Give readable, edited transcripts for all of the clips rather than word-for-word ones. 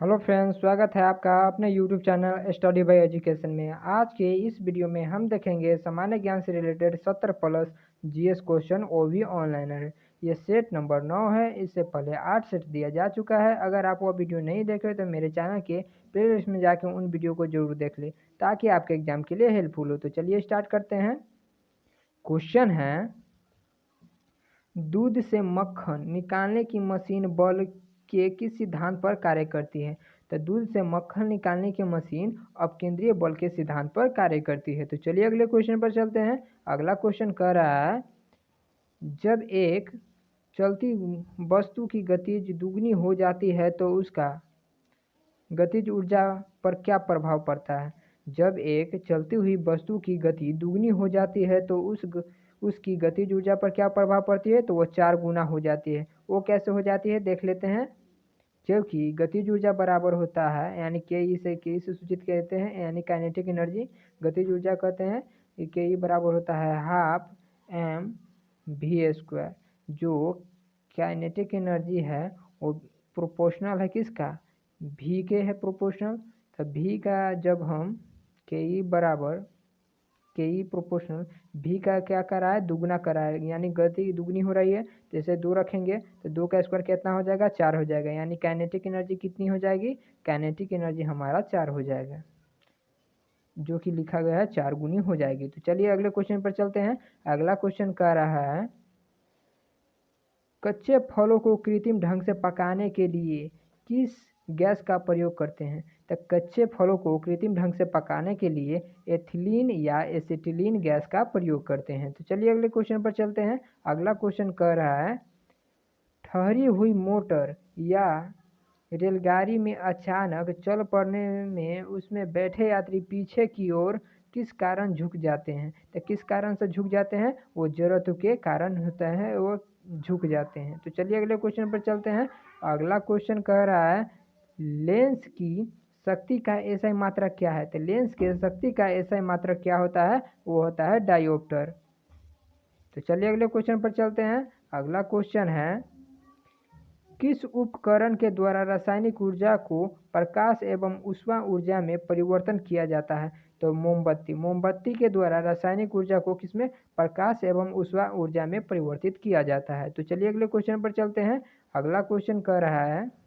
Hello friends, स्वागत है आपका अपने YouTube channel study bye education में। आज के इस वीडियो में हम देखेंगे सामान्य ज्ञान से रिलेटेड 70 प्लस जीएस क्वेश्चन, वो भी ऑनलाइन है। ये सेट नंबर 9 है। इससे पहले 8 सेट दिया जा चुका है। अगर आप वो वीडियो नहीं देखे तो मेरे चैनल के प्लेलिस्ट में जाकर उन वीडियो को जरूर देख ले, ताकि आपके एग्जाम के लिए हेल्पफुल हो। तो चलिए स्टार्ट करते हैं। क्वेश्चन है, दूध से मक्खन निकालने की मशीन बल के किस सिद्धांत पर कार्य करती है? तो दूध से मक्खन निकालने की मशीन अपकेंद्रीय बल के सिद्धांत पर कार्य करती है। तो चलिए अगले क्वेश्चन पर चलते हैं। अगला क्वेश्चन कह रहा है, जब एक चलती वस्तु की गति दुगनी हो जाती है तो उसका गतिज ऊर्जा पर क्या प्रभाव पड़ता है? जब एक चलती हुई वस्तु की गति दुगनी हो जाती है तो उसकी गतिज ऊर्जा पर क्या प्रभाव पड़ती है? तो वो 4 गुना हो जाती है। वो कैसे हो जाती है देख लेते हैं। जबकि गतिज ऊर्जा बराबर होता है, यानी के से सूचित कहते हैं, यानी काइनेटिक एनर्जी। गतिज ऊर्जा कहते हैं के बराबर होता है हाफ एम वी स्क्वायर। जो काइनेटिक एनर्जी है वो प्रोपोर्शनल है किसका? भी के है प्रोपोर्शनल। तो भी का जब हम के बराबर के प्रोपोर्शनल भी का क्या करा है? दुगना करा है, यानी गति दुगनी हो रही है। जैसे 2 रखेंगे तो 2 का स्क्वायर कितना हो जाएगा? 4 हो जाएगा। यानी काइनेटिक एनर्जी कितनी हो जाएगी? काइनेटिक एनर्जी हमारा 4 हो जाएगा, जो कि लिखा गया है 4 गुनी हो जाएगी। तो चलिए अगले क्वेश्चन पर चलते हैं। अगला क्वेश्चन कह रहा है, कच्चे फलों को कृत्रिम ढंग से पकाने के लिए किस गैस का प्रयोग करते हैं? तो कच्चे फलों को कृत्रिम ढंग से पकाने के लिए एथिलीन या एसिटिलीन गैस का प्रयोग करते हैं। तो चलिए अगले क्वेश्चन पर चलते हैं। अगला क्वेश्चन कह रहा है, ठहरी हुई मोटर या रेलगाड़ी में अचानक चल पड़ने में उसमें बैठे यात्री पीछे की ओर किस कारण झुक जाते हैं? तो किस कारण से झुक जाते हैं? वो जरूरत के कारण होता है, वो झुक जाते हैं। तो चलिए अगले क्वेश्चन पर चलते हैं। अगला क्वेश्चन कह रहा है, लेंस की शक्ति का ऐसा मात्रक क्या है? तो लेंस के शक्ति का ऐसा मात्रक क्या होता है? वो होता है डायोप्टर। तो चलिए अगले क्वेश्चन पर चलते हैं। अगला क्वेश्चन है, किस उपकरण के द्वारा रासायनिक ऊर्जा को प्रकाश एवं ऊष्मा ऊर्जा में परिवर्तन किया जाता है? तो मोमबत्ती। मोमबत्ती के द्वारा रासायनिक ऊर्जा को किसमें? प्रकाश एवं ऊष्मा ऊर्जा में परिवर्तित किया जाता है। तो चलिए अगले क्वेश्चन पर चलते हैं। अगला क्वेश्चन कह रहा है,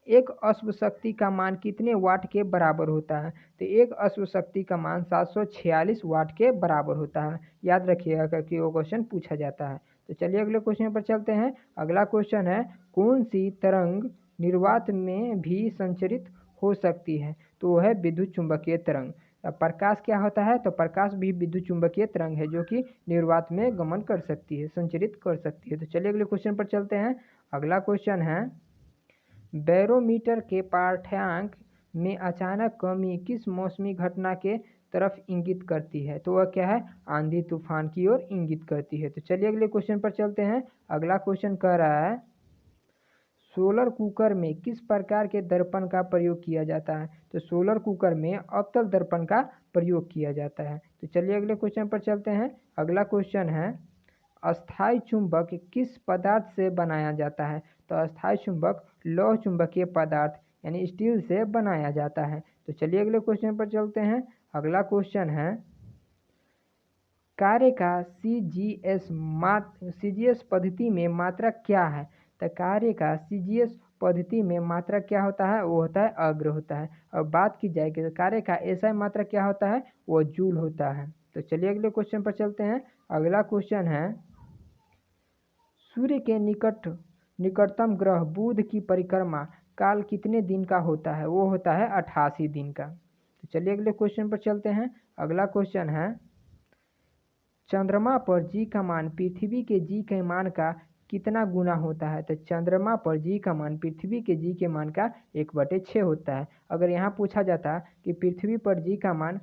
एक अश्व शक्ति का मान कितने वाट के बराबर होता है? तो एक अश्व शक्ति का मान 746 वाट के बराबर होता है। याद रखिएगा क्योंकि वो क्वेश्चन पूछा जाता है। तो चलिए अगले क्वेश्चन पर चलते हैं। अगला क्वेश्चन है, कौन सी तरंग निर्वात में भी संचरित हो सकती है? तो वो है विद्युत चुंबकीय तरंग। प्रकाश क्या होता है? तो प्रकाश भी विद्युत चुंबकीय तरंग है, जो कि निर्वात में गमन कर सकती है, संचरित कर सकती है। तो चलिए अगले क्वेश्चन पर चलते हैं। अगला क्वेश्चन है, बैरोमीटर के पाठ्यांक में अचानक कमी किस मौसमी घटना के तरफ इंगित करती है? तो वह क्या है? आंधी तूफान की ओर इंगित करती है। तो चलिए अगले क्वेश्चन पर चलते हैं। अगला क्वेश्चन कह रहा है, सोलर कुकर में किस प्रकार के दर्पण का प्रयोग किया जाता है? तो सोलर कुकर में अवतल दर्पण का प्रयोग किया जाता है। तो चलिए अगले क्वेश्चन पर चलते हैं। अगला क्वेश्चन है, अस्थायी चुंबक किस पदार्थ से बनाया जाता है? तो अस्थायी चुंबक लौह चुंबकीय पदार्थ यानी स्टील से बनाया जाता है। तो चलिए अगले क्वेश्चन पर चलते हैं। अगला क्वेश्चन है, कार्य का सीजीएस पद्धति में मात्रक क्या है? तो कार्य का सीजीएस पद्धति में मात्रक क्या होता है? वो होता है अग्र होता है। और बात की जाए कि कार्य का ऐसा मात्रक क्या होता है? वो जूल होता है। तो चलिए अगले क्वेश्चन पर चलते हैं। अगला क्वेश्चन है, सूर्य के निकटतम ग्रह बुध की परिक्रमा काल कितने दिन का होता है? वो होता है 88 दिन का। तो चलिए अगले क्वेश्चन पर चलते हैं। अगला क्वेश्चन है, चंद्रमा पर जी का मान पृथ्वी के जी के मान का कितना गुना होता है? तो चंद्रमा पर जी का मान पृथ्वी के जी के मान का 1/6 होता है। अगर यहाँ पूछा जाता कि पृथ्वी पर जी का मान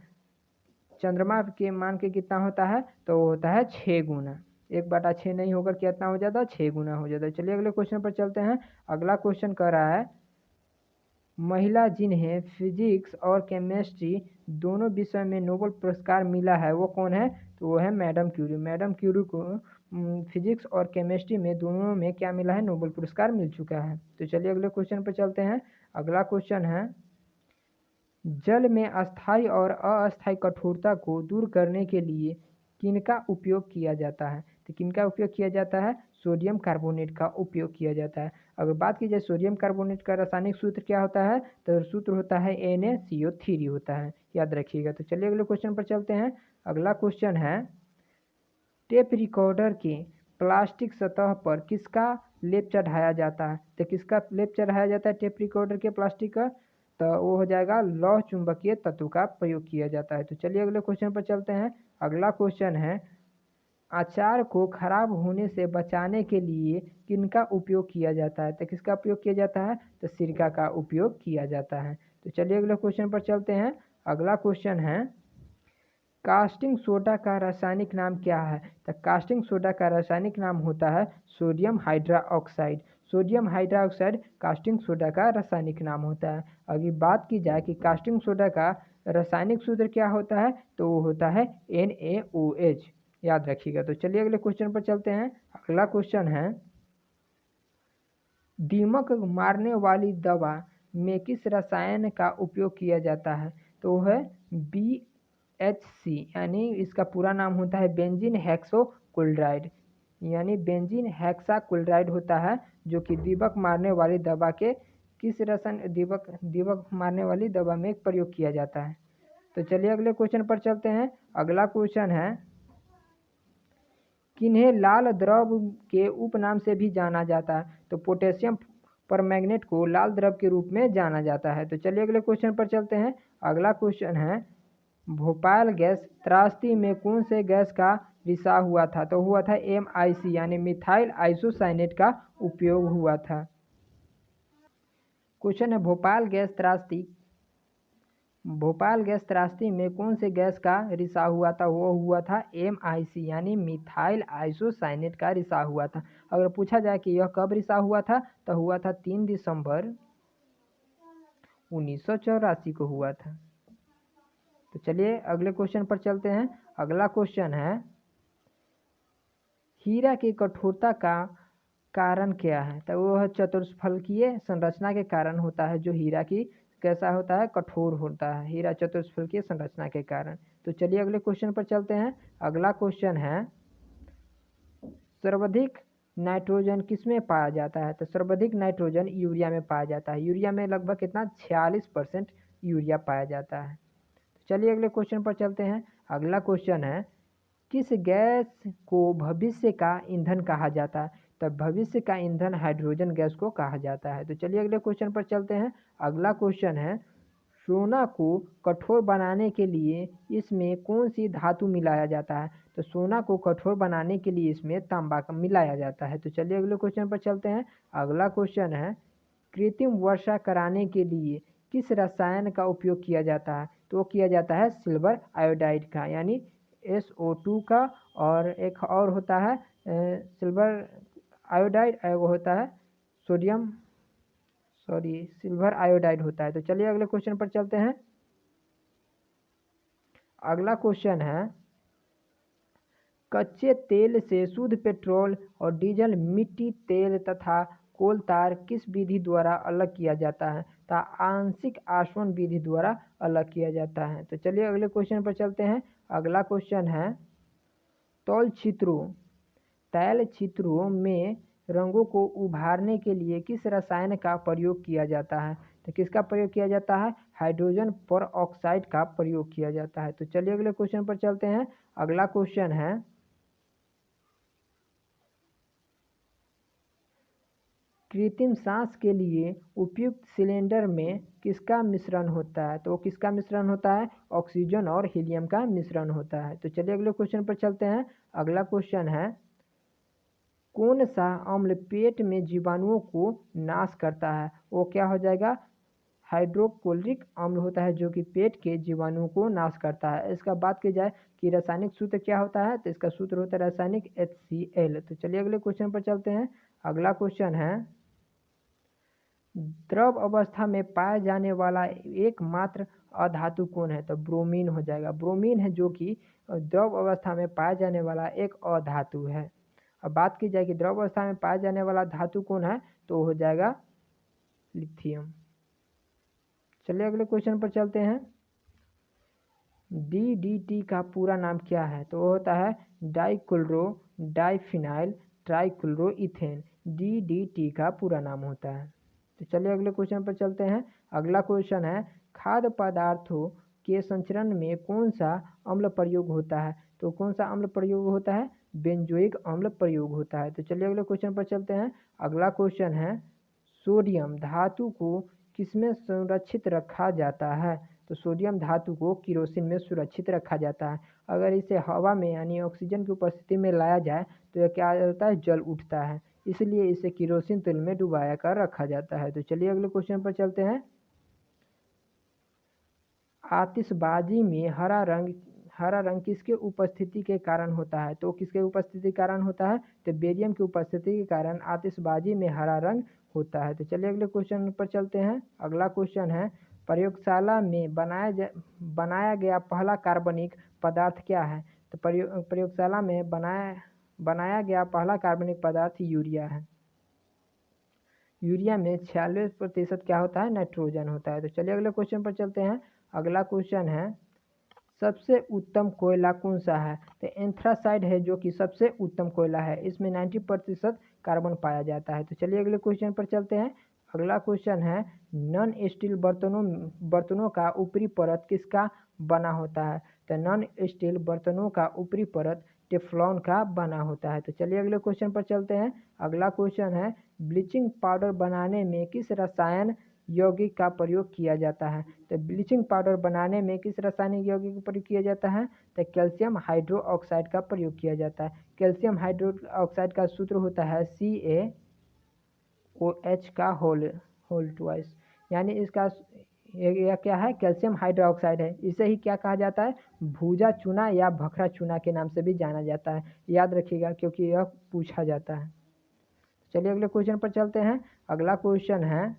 चंद्रमा के मान के कितना होता है, तो वो होता है 6 गुना। 1/6 नहीं होकर कितना हो जाता है? 6 गुना हो जाता है। चलिए अगले क्वेश्चन पर चलते हैं। अगला क्वेश्चन कह रहा है, महिला जिन्हें फिजिक्स और केमिस्ट्री दोनों विषय में नोबेल पुरस्कार मिला है वो कौन है? तो वो है मैडम क्यूरी। मैडम क्यूरी को फिजिक्स और केमिस्ट्री में दोनों में क्या मिला है, नोबेल पुरस्कार मिल चुका है। तो चलिए अगले क्वेश्चन पर चलते हैं। अगला क्वेश्चन है, जल में अस्थायी और अस्थायी कठोरता को दूर करने के लिए किनका उपयोग किया जाता है? तो किनका उपयोग किया जाता है? सोडियम कार्बोनेट का उपयोग किया जाता है। अगर बात की जाए सोडियम कार्बोनेट का रासायनिक सूत्र क्या होता है, तो सूत्र होता है NaCO3 होता है, याद रखिएगा। तो चलिए अगले क्वेश्चन पर चलते हैं। अगला क्वेश्चन है, टेप रिकॉर्डर के प्लास्टिक सतह पर किसका लेप चढ़ाया जाता है? तो किसका लेप चढ़ाया जाता है टेप रिकॉर्डर के प्लास्टिक का? तो वो हो जाएगा लौह चुंबकीय तत्व का प्रयोग किया जाता है। तो चलिए अगले क्वेश्चन पर चलते हैं। अगला क्वेश्चन है, अचार को खराब होने से बचाने के लिए किनका उपयोग किया जाता है? तो किसका उपयोग किया जाता है? तो सिरका का उपयोग किया जाता है। तो चलिए अगले क्वेश्चन पर चलते हैं। अगला क्वेश्चन है, कास्टिंग सोडा का रासायनिक नाम क्या है? तो कास्टिंग सोडा का रासायनिक नाम होता है sodium hydroxide. Sodium hydroxide casting soda का रासायनिक नाम होता है। अगर बात की जाए कि कास्टिंग सोडा का रासायनिक सूत्र क्या होता है, तो वो होता है NaOH, याद रखिएगा। तो चलिए अगले क्वेश्चन पर चलते हैं। अगला क्वेश्चन है, दीमक मारने वाली दवा में किस रसायन का उपयोग किया जाता है? तो वो है BHC, यानी इसका पूरा नाम होता है बेंजीन हेक्सोक्लोराइड, यानी बेंजीन हेक्साक्लोराइड होता है, जो कि दीमक मारने वाली दवा के किस रसायन दीमक मारने वाली दवा में प्रयोग किया जाता है। तो चलिए अगले क्वेश्चन पर चलते हैं। अगला क्वेश्चन है, किन्हें लाल द्रव के उपनाम से भी जाना जाता है? तो पोटेशियम परमैंगनेट को लाल द्रव के रूप में जाना जाता है। तो चलिए अगले क्वेश्चन पर चलते हैं। अगला क्वेश्चन है, भोपाल गैस त्रासदी में कौन से गैस का रिसाव हुआ था? तो हुआ था MIC, यानी मिथाइल आइसोसाइनेट का उपयोग हुआ था। क्वेश्चन है, भोपाल गैस त्रासदी में कौन से गैस का रिसाव हुआ था? वो हुआ था MIC, यानी मिथाइल आइसोसाइनेट का रिसाव हुआ था। अगर पूछा जाए कि यह कब रिसाव हुआ था, तो हुआ था 3 दिसंबर 1984 को हुआ था। तो चलिए अगले क्वेश्चन पर चलते हैं। अगला क्वेश्चन है, हीरा की कठोरता का कारण क्या है? तो वो है चतुष्फलकीय संरचना के कारण होता है। जो हीरा की कैसा होता है, कठोर होता है, हीरा चतुष्फलकीय संरचना के कारण। तो चलिए अगले क्वेश्चन पर चलते हैं। अगला क्वेश्चन है, सर्वाधिक नाइट्रोजन किसमें पाया जाता है? तो सर्वाधिक नाइट्रोजन यूरिया में पाया जाता है। यूरिया में लगभग कितना, 46% यूरिया पाया जाता है। चलिए अगले क्वेश्चन पर चलते हैं। अगला क्वेश्चन है, किस गैस को भविष्य का ईंधन कहा जाता है? तब भविष्य का ईंधन हाइड्रोजन गैस को कहा जाता है। तो चलिए अगले क्वेश्चन पर चलते हैं। अगला क्वेश्चन है, सोना को कठोर बनाने के लिए इसमें कौन सी धातु मिलाया जाता है? तो सोना को कठोर बनाने के लिए इसमें तांबा का मिलाया जाता है। तो चलिए अगले क्वेश्चन पर चलते हैं। अगला क्वेश्चन है, कृत्रिम वर्षा कराने के लिए किस रसायन का उपयोग किया जाता है? तो वो किया जाता है सिल्वर आयोडाइड का, यानी SO2 का, और एक और होता है सिल्वर आयोडाइड, वो होता है सिल्वर आयोडाइड होता है। तो चलिए अगले क्वेश्चन पर चलते हैं। अगला क्वेश्चन है, कच्चे तेल से शुद्ध पेट्रोल और डीजल, मिट्टी तेल तथा कोल तार किस विधि द्वारा अलग किया जाता है? तो आंशिक आसवन विधि द्वारा अलग किया जाता है। तो चलिए अगले क्वेश्चन पर चलते हैं। अगला क्वेश्चन है, तैल छिद्रों में रंगों को उभारने के लिए किस रसायन का प्रयोग किया जाता है? तो किसका प्रयोग किया जाता है? हाइड्रोजन परऑक्साइड का प्रयोग किया जाता है। तो चलिए अगले क्वेश्चन पर चलते हैं। अगला क्वेश्चन है, कृत्रिम सांस के लिए उपयुक्त सिलेंडर में किसका मिश्रण होता है? तो किसका मिश्रण होता है? ऑक्सीजन और हीलियम का मिश्रण होता है। तो चलिए अगले क्वेश्चन पर चलते हैं। अगला क्वेश्चन है, कौन सा अम्ल पेट में जीवाणुओं को नाश करता है? वो क्या हो जाएगा? हाइड्रोक्लोरिक अम्ल होता है, जो कि पेट के जीवाणुओं को नाश करता है। इसका बात की जाए कि रासायनिक सूत्र क्या होता है, तो इसका सूत्र होता है रासायनिक HCl। तो चलिए अगले क्वेश्चन पर चलते हैं। अगला क्वेश्चन है, द्रव अवस्था में पाया जाने वाला एकमात्र अधातु कौन है? तो ब्रोमीन हो जाएगा। ब्रोमीन है जो कि द्रव अवस्था में पाया जाने वाला एक अधातु है। अब बात की जाए कि द्रव अवस्था में पाया जाने वाला धातु कौन है, तो हो जाएगा लिथियम। चलिए अगले क्वेश्चन पर चलते हैं। DDT का पूरा नाम क्या है, तो वो होता है डाइक्लोरो डाइफिनाइल ट्राइक्लोरोइथेन। DDT का पूरा नाम होता है। तो चलिए अगले क्वेश्चन पर चलते हैं। अगला क्वेश्चन है खाद्य पदार्थों के संचरण में कौन सा अम्ल प्रयोग होता है, तो कौन सा अम्ल प्रयोग होता है, बेंजोइक अम्ल प्रयोग होता है। तो चलिए अगले क्वेश्चन पर चलते हैं। अगला क्वेश्चन है सोडियम धातु को किसमें संरक्षित रखा जाता है, तो सोडियम धातु को किरोसिन में सुरक्षित रखा जाता है। अगर इसे हवा में यानी ऑक्सीजन की उपस्थिति में लाया जाए तो यह क्या होता है, जल उठता है, इसलिए इसे किरोसिन तेल में डुबाया कर रखा जाता है। तो चलिए अगले क्वेश्चन पर चलते हैं। आतिशबाजी में हरा रंग किसके उपस्थिति के कारण होता है, तो किसके उपस्थिति के कारण होता है, तो बेरियम की उपस्थिति के कारण आतिशबाजी में हरा रंग होता है। तो चलिए अगले क्वेश्चन पर चलते हैं। अगला क्वेश्चन है प्रयोगशाला में बनाया गया पहला कार्बनिक पदार्थ क्या है, तो प्रयोगशाला में बनाया गया पहला कार्बनिक पदार्थ यूरिया है। यूरिया में 46% क्या होता है, नाइट्रोजन होता है। तो चलिए अगले क्वेश्चन पर चलते हैं। अगला क्वेश्चन है सबसे उत्तम कोयला कौन सा है, तो एंथ्रासाइड है जो कि सबसे उत्तम कोयला है, इसमें 90% कार्बन पाया जाता है। तो चलिए अगले क्वेश्चन पर चलते हैं। अगला क्वेश्चन है नॉन स्टील बर्तनों का ऊपरी परत किसका बना होता है, तो नॉन स्टील बर्तनों का ऊपरी परत टेफ्लॉन का बना होता है। तो चलिए अगले क्वेश्चन पर चलते हैं। अगला क्वेश्चन है ब्लीचिंग पाउडर बनाने में किस रसायन यौगिक का प्रयोग किया जाता है, तो ब्लीचिंग पाउडर बनाने में किस रासायनिक यौगिक का प्रयोग किया जाता है, तो कैल्शियम हाइड्रोक्साइड का प्रयोग किया जाता है। कैल्शियम हाइड्रोक्साइड का सूत्र होता है CaOH का होल ट्वाइस, यानी इसका यह क्या है, कैल्शियम हाइड्रोक्साइड है। इसे ही क्या कहा जाता है, भूजा चूना या भखरा चूना के नाम से भी जाना जाता है, याद रखिएगा क्योंकि यह पूछा जाता है। चलिए अगले क्वेश्चन पर चलते हैं। अगला क्वेश्चन है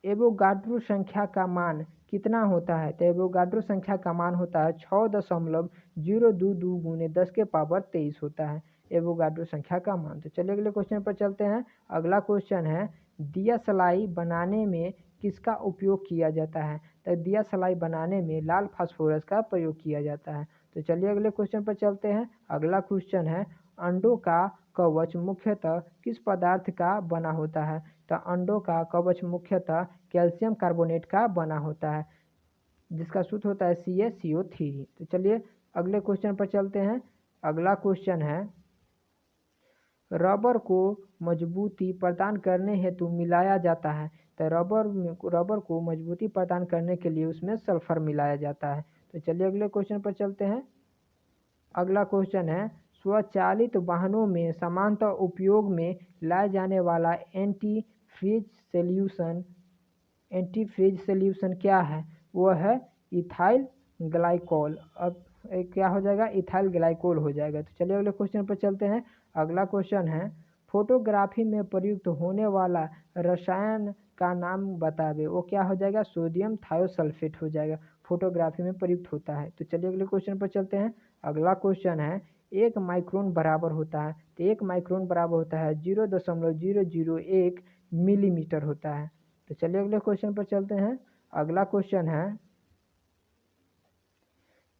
एवोगाड्रो संख्या का मान कितना होता है, तो एवोगाड्रो संख्या का मान होता है 6.022 गुने 10 के पावर 23 होता है एवोगाड्रो संख्या का मान। तो चलिए अगले क्वेश्चन पर चलते हैं। अगला क्वेश्चन है दिया सलाई बनाने में किसका उपयोग किया जाता है, तो दिया सलाई बनाने में लाल फास्फोरस का प्रयोग किया जाता है। तो चलिए अगले क्वेश्चन पर चलते हैं। अगला क्वेश्चन है अंडों का कवच मुख्यतः किस पदार्थ का बना होता है, तो अंडों का कवच मुख्यतः कैल्शियम कार्बोनेट का बना होता है, जिसका सूत्र होता है CaCO3। तो चलिए अगले क्वेश्चन पर चलते हैं। अगला क्वेश्चन है रबर को मजबूती प्रदान करने हेतु मिलाया जाता है, तो रबर को मजबूती प्रदान करने के लिए उसमें सल्फर मिलाया जाता है। तो चलिए अगले क्वेश्चन पर चलते हैं। अगला क्वेश्चन है स्वचालित वाहनों में सामान्यतः उपयोग में लाए जाने वाला एंटीफ्रीज सॉल्यूशन क्या है, वो है इथाइल ग्लाइकोल। अब क्या हो जाएगा, इथाइल ग्लाइकोल हो जाएगा। तो चलिए अगले क्वेश्चन पर चलते हैं। अगला क्वेश्चन है फोटोग्राफी में प्रयुक्त होने वाला रसायन का नाम बतावे, वो क्या हो जाएगा, सोडियम थायोसल्फेट हो जाएगा, फोटोग्राफी में प्रयुक्त होता है। तो चलिए अगले क्वेश्चन पर चलते हैं। अगला क्वेश्चन है 1 माइक्रोन बराबर होता है, तो 1 माइक्रोन बराबर होता है 0.001 मिलीमीटर होता है। तो चलिए अगले क्वेश्चन पर चलते हैं। अगला क्वेश्चन है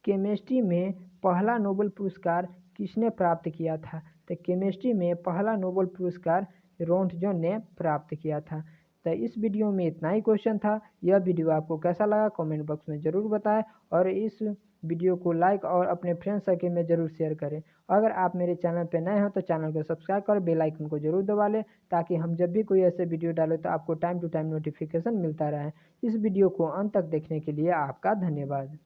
केमिस्ट्री में पहला नोबेल पुरस्कार किसने प्राप्त किया था, तो केमिस्ट्री में पहला नोबेल पुरस्कार रोंटजन ने प्राप्त किया था। तो इस वीडियो में इतना ही क्वेश्चन था। यह वीडियो आपको कैसा लगा कमेंट बॉक्स में ज़रूर बताएं और इस वीडियो को लाइक और अपने फ्रेंड सर्कल में ज़रूर शेयर करें। अगर आप मेरे चैनल पर नए हो तो चैनल को सब्सक्राइब कर बेल आइकन को ज़रूर दबा लें, ताकि हम जब भी कोई ऐसे वीडियो डालें तो आपको टाइम टू टाइम नोटिफिकेशन मिलता रहे। इस वीडियो को अंत तक देखने के लिए आपका धन्यवाद।